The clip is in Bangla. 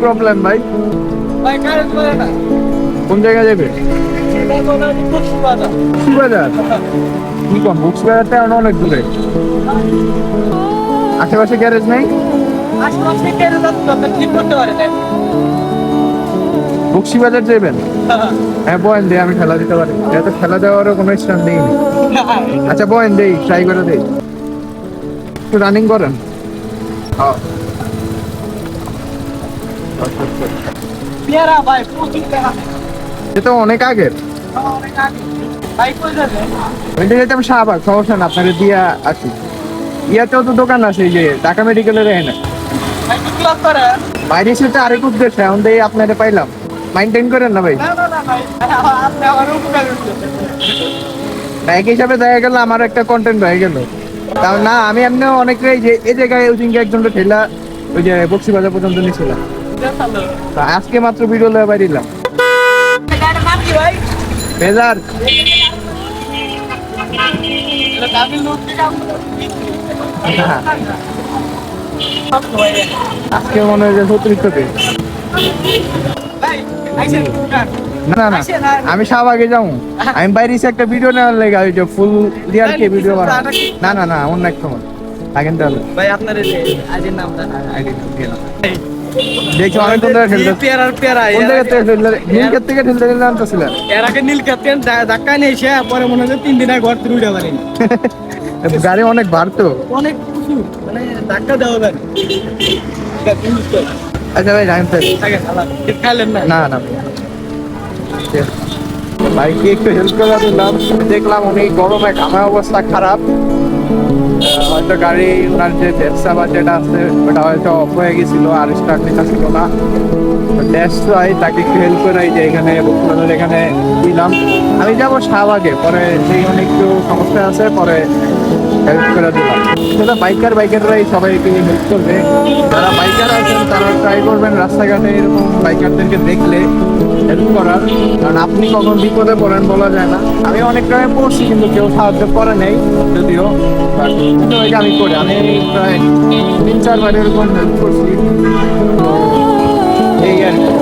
প্রবলেম ভাই? ভাই কারেন্ট করে না। কোন জায়গায় যাবে? এটা তো না কক্সবাজার। কক্সবাজার? কি কোন কক্সবাজারটা অনেক দূরে। আশেপাশে গ্যারেজ নেই? আশেপাশে কেন যাচ্ছে আপনি ঠিক করতে পারেন না। কক্সবাজার যাবেন? হ্যাঁ বয়েন দে, আমি খেলা দিতে পারি। এটা খেলা দেওয়ারও কোনো স্ট্যান্ড নেই। আচ্ছা বয়েন দেই, ট্রাই করে দেই। একটু রানিং করেন। হ্যাঁ। পেয়ারা ভাই প্রচুর টাকা। এটা অনেক আগের। অনেক আগে। ভাই কই যাবে? ওইটা যেতে আমি শাহবাগ, সমস্যা না, আপনাকে দিয়া আসি। ইয়াতেও তো দোকান আছে, এই যে ঢাকা মেডিকেলের এখানে। ভাই কি ক্লাস করে? বাইরে সেটা আরেক উদ্দেশ্যে, এখন দিয়ে আপনারা পাইলাম। মাইন্টেন করেন না ভাই। না ভাই। আপনি আমার উপকার করছেন। এক হিসাবে দেখা গেল আমার একটা কন্টেন্ট হয়ে গেল। তাও না, আমি এমনি অনেকে এই জায়গায় ওই দিনকে একজনকে ঠেলা ওই যে বক্সিবাজার পর্যন্ত নিয়েছিলাম। তা আজকে মাত্র ভিডিও লয়ে বাইরিলাম। গাড়ির নাম কি ভাই? বেজার। এটা কাবিল লোক থেকে আজকে মনে হয় যে 36 থেকে। ভাই আইছেন দোকান। না না না, আমি শাহবাগে যাবো। আমি বাইরে এসে একটা ভিডিও নেওয়ার লেগে ওই যে ফুল রিয়াল কে ভিডিও বানাবো। না না না, অন্য এক সময় থাকেন তাহলে। ভাই আপনার এই যে আজের নামটা দেখছি অনেক কোন জায়গায় ঠেলতে, পেয়ারার পেয়ারা কোন জায়গা থেকে ঠেলতে, নীলক্ষেত থেকে ঠেলতে ঠেলতে আনতেছিলেন। এর আগে নীল কাতেন ধাক্কা নিয়ে এসে পরে মনে হয় 3 দিন আগে ঘর থেকে উঠে পারিনি। গাড়ি অনেক ভারতো। অনেক কিছু মানে ধাক্কা দেওয়া গাড়ি। আচ্ছা ভাই জানেন তো? খাইলেন না? না না ভাইকে একটু হেল্প করে দিলাম। দেখলাম উনি গরমে ঘামে, অবস্থা খারাপ। হয়তো গাড়ি ওনার যে ব্যবসা বা যেটা আছে ওটা হয়তো অফ হয়ে গেছিল, আর স্টার্ট নিতেছিল না। তাকে একটু হেল্প করে যে এখানে বকুড়াদের এখানে দিলাম। আমি যাবো শাহবাগে, পরে সেই অনেক একটু সমস্যা আছে, পরে হেল্প করে দিলাম। সেটা বাইকাররাই সবাইকে হেল্প করবে। যারা বাইকার আছেন তারা ট্রাই করবেন রাস্তাঘাটে এরকম বাইকারদেরকে দেখলে হেল্প করার, কারণ আপনি কখন বিপদে পড়েন বলা যায় না। আমি অনেক টাইমে পড়ছি কিন্তু কেউ সাহায্য করে নেই যদিও, কিন্তু ওইটা আমি করি। আমি প্রায় 3-4 বার এরকম হেল্প করছি, এই আর কি।